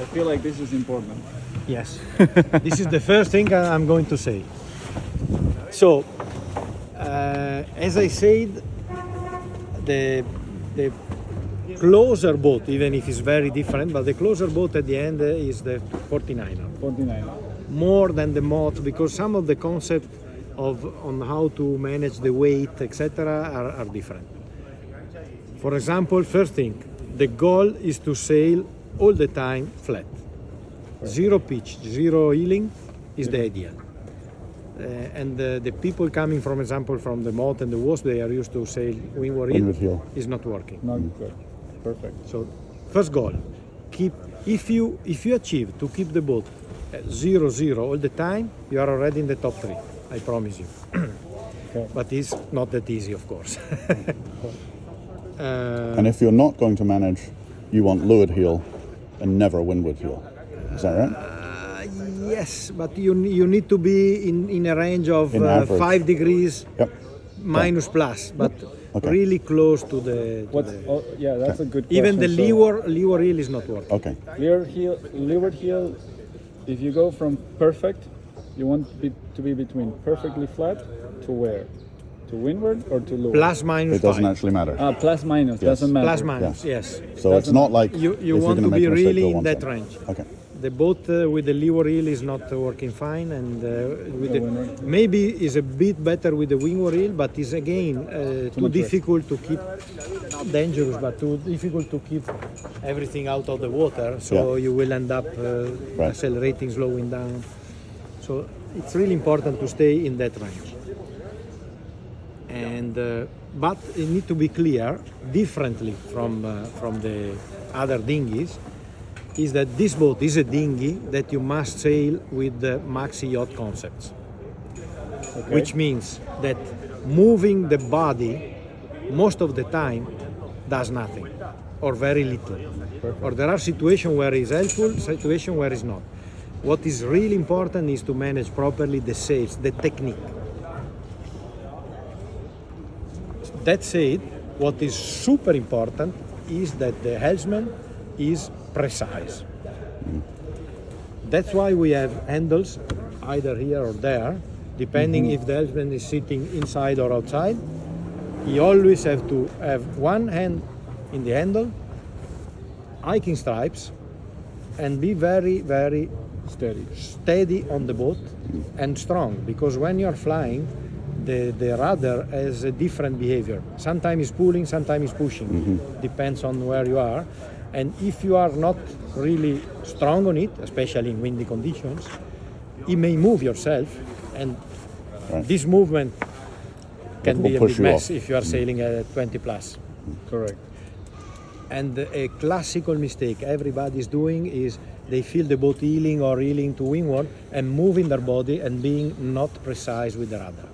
I feel like this is important. Yes. This is the first thing I'm going to say. So, as I said, the closer boat, even if it's very different, but the closer boat at the end is the 49er. 49. More than the moth, because some of the concept on how to manage the weight, etc., are different. For example, first thing, the goal is to sail all the time flat. Zero pitch, zero heeling is the idea. And the people coming, for example, from the moth and the wasp, they are used to sail windward heel, is not working. Not good. Perfect. So, first goal, if you achieve to keep the boat at 0-0 all the time, you are already in the top 3. I promise you. Okay. But it's not that easy, of course. And if you're not going to manage, you want leeward heel and never windward heel. Is that right? Yes, but you need to be in a range of In average. 5 degrees Yep. minus plus, but Okay. really close to the. Yeah, that's a good question. Even the So, leeward heel is not working. Okay. leeward heel, if you go from perfect, you want to be between perfectly flat to where? To windward or to leeward? Plus minus It doesn't 5. actually matter. Plus minus, Yes. doesn't matter. Plus minus, yes. So it's not like You if you're want going to make be a mistake, really go in one that side. range. Okay. The boat with the leeward heel is not working fine, and with The the, windward. maybe is a bit better with the windward heel, but is again too much difficult to keep. Not dangerous, but too difficult to keep everything out of the water. So Yeah. you will end up Right. accelerating, slowing down. So it's really important to stay in that range. And but it need to be clear differently from the other dinghies. Is that this boat is a dinghy that you must sail with the maxi yacht concepts, which means that moving the body most of the time does nothing or very little. Or there are situations where it's helpful, situations where it's not. What is really important is to manage properly the sails, the technique. That said, what is super important is that the helmsman is precise. That's why we have handles either here or there, depending if the helmsman is sitting inside or outside. He always have to have one hand in the handle, hiking stripes, and be very, very steady on the boat and strong, because when you're flying, the rudder has a different behavior. Sometimes it's pulling, sometimes it's pushing. Depends on where you are. And if you are not really strong on it, especially in windy conditions, you may move yourself, and this movement can Will be a push big you mess off. if you are sailing at 20 plus. Correct. And a classical mistake everybody is doing is they feel the boat heeling or heeling to windward and moving their body and being not precise with the rudder.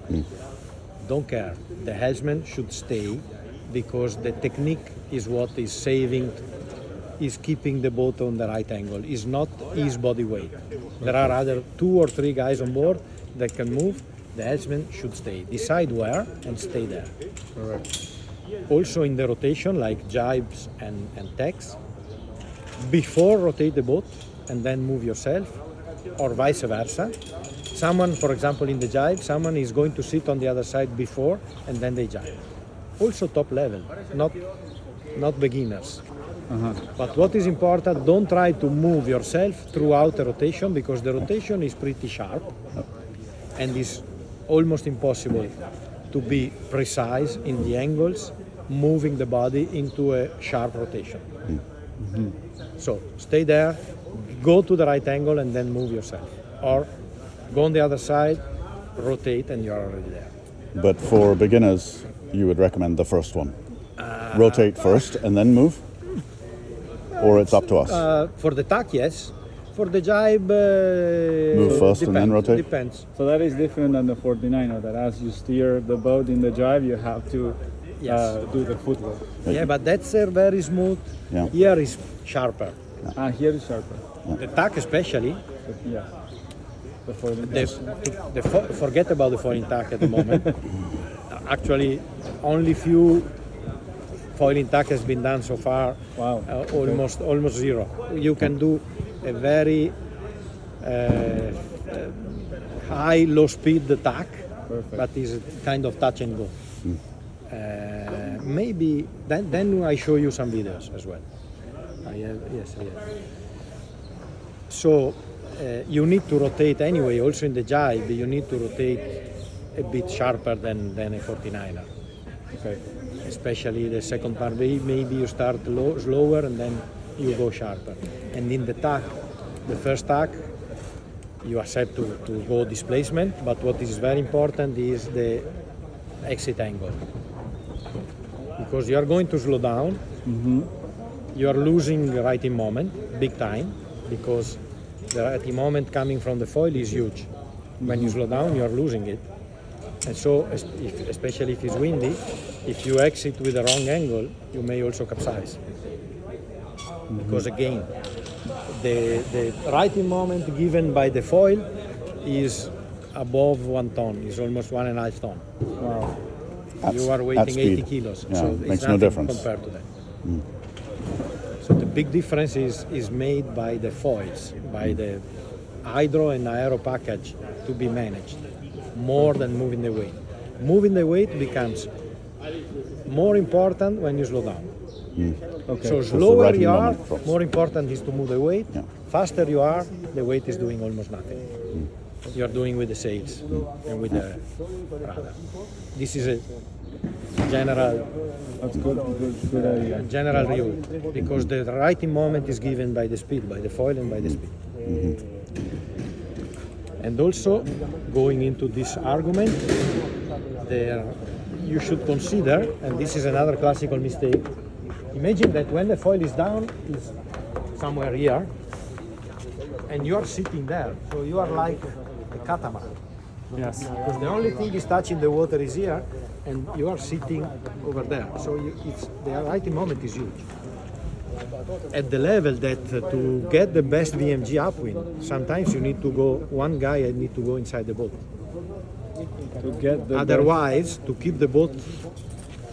Don't care. The helmsman should stay, because the technique is what is saving, is keeping the boat on the right angle, is not his body weight. There are other 2 or 3 guys on board that can move. The helmsman should stay. Decide where and stay there. Correct. Also in the rotation, like jibes and tacks, before rotate the boat and then move yourself, or vice versa. Someone, for example, in the jibe, someone is going to sit on the other side before and then they jibe. Also top level, not beginners. But what is important, don't try to move yourself throughout the rotation, because the rotation is pretty sharp and is almost impossible to be precise in the angles, moving the body into a sharp rotation. So stay there, go to the right angle and then move yourself. Or go on the other side, rotate, and you're already there. But for beginners, you would recommend the first one. Rotate first and then move? Or it's up to us? For the tack, yes. For the jibe, Move first and then rotate? Depends. So that is different than the 49er, that as you steer the boat in the jibe, you have to do the footwork. Yeah, but that's very smooth. Yeah. Here is sharper. Here is sharper. The tack especially. But yeah. The 49er. Forget about the foiling tack at the moment. Actually, only few foiling tack has been done so far. Wow. Almost zero. You can do a very high, low speed attack, Perfect. but is a kind of touch and go. Maybe then I show you some videos as well. I have. So you need to rotate anyway. Also in the jibe, you need to rotate a bit sharper than a 49er. Okay. Especially the second part. Maybe you start slower and then you go sharper. And in the tack, the first tack, you accept to go displacement. But what is very important is the exit angle. Because you are going to slow down, you are losing righting moment big time, because the righting moment coming from the foil is huge. When you slow down, you are losing it. And so, especially if it's windy, if you exit with the wrong angle, you may also capsize. Because again, the righting moment given by the foil is above 1 ton, is almost 1.5 ton. Wow. You are at weighing speed. 80 kilos, Yeah, so makes it's no nothing difference. compared to that. So the big difference is made by the foils, by the hydro and aero package to be managed, more than moving the weight. Moving the weight becomes more important when you slow down. Okay. So the slower righting you are, moment drops. more important is to move the weight. Yeah. Faster you are, the weight is doing almost nothing. You are doing with the sails and with the rudder. This is a general That's good idea. general rule, because the righting moment is given by the speed, by the foil and by the speed. And also, going into this argument, you should consider, and this is another classical mistake, imagine that when the foil is down, is somewhere here, and you are sitting there, so you are like a catamaran. Yes. Because the only thing is touching the water is here, and you are sitting over there. So the righting moment is huge. At the level that to get the best VMG upwind, sometimes you need to go, one guy need to go inside the boat. To get the Otherwise, to keep the boat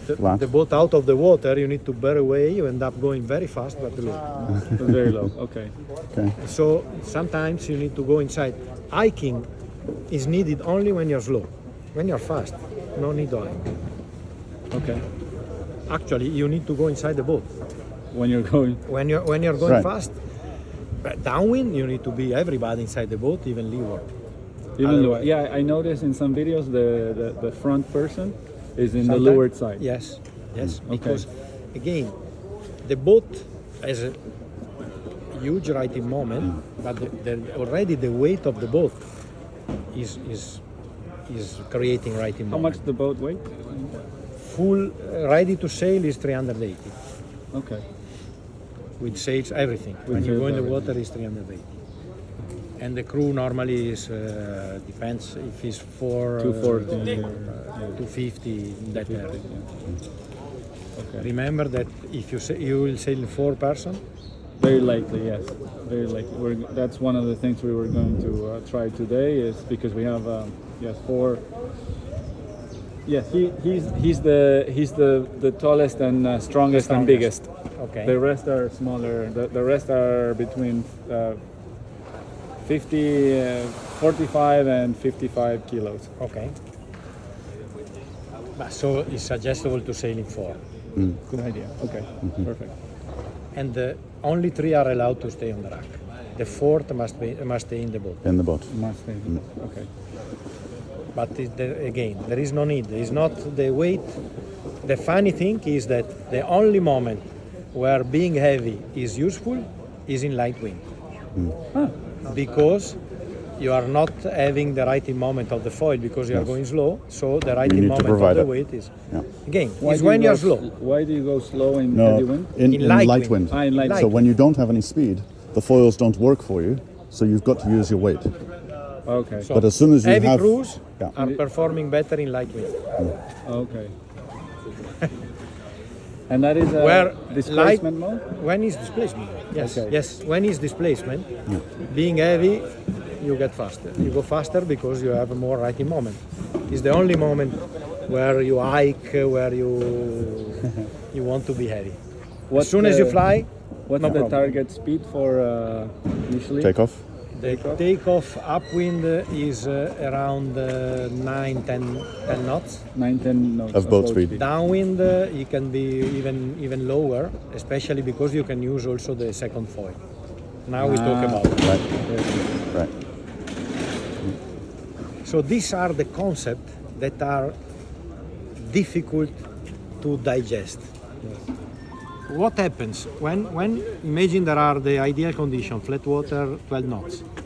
Flat. the boat out of the water, you need to bear away, you end up going very fast but low. best, very low. Okay. Okay. So sometimes you need to go inside. Hiking is needed only when you're slow. When you're fast, no need to hike. Okay. Actually, you need to go inside the boat. When you're going. When you're going Right. fast, downwind, you need to be everybody inside the boat, even leeward. Even though, Otherwise- yeah, I noticed in some videos the front person is in the Sometimes- leeward side. Yes, yes. Okay. Because again, the boat has a huge righting moment, but already the weight of the boat is creating righting How moment. much the boat weight? Full ready to sail is 380 Okay. with sails, everything. When you sails, go in the everything. water, is 380. And the crew normally is depends if it's 240. 250 in that area. Okay. Remember that if you will sail 4 person, Very likely, yes. Very likely. That's one of the things we were going to try today, is because we have yes 4. Yes, he's the tallest and strongest and biggest. okay. The rest are smaller. The rest are between 45 and 55 kilos. Okay. But so it's suggestible to sail in 4. Good idea. Okay, perfect. And only 3 are allowed to stay on the rack. The 4th must stay in the boat. In the boat. Must stay. Okay. But again, there is no need. There is not the weight. The funny thing is that the only moment where being heavy is useful is in light wind. Because you are not having the righting moment of the foil because you are going slow, so the righting need to moment of provide the it. weight is, Yeah. again, Why is do you when go you're slow. Why do you go slow in No, heavy wind? in light light wind. wind. In light Light So wind. when you don't have any speed, the foils don't work for you, so you've got to use your weight. Okay. So But as soon as you heavy have- crews Yeah. are performing better in light wind. Okay. And that is a Where displacement mode? When is displacement? Yes, Okay. yes. When is displacement? Being heavy, you get faster. You go faster because you have a more righting moment. It's the only moment where you hike, where you want to be heavy. What's As soon as the- you fly, What's No the problem. target speed for usually? Takeoff? The takeoff upwind is around 9, 10 knots. 9-10 knots Of boat speed. Downwind, it can be even lower, especially because you can use also the second foil. Now we talk about it. Right. Right. So these are the concepts that are difficult to digest. What happens when imagine there are the ideal condition, flat water, 12 knots.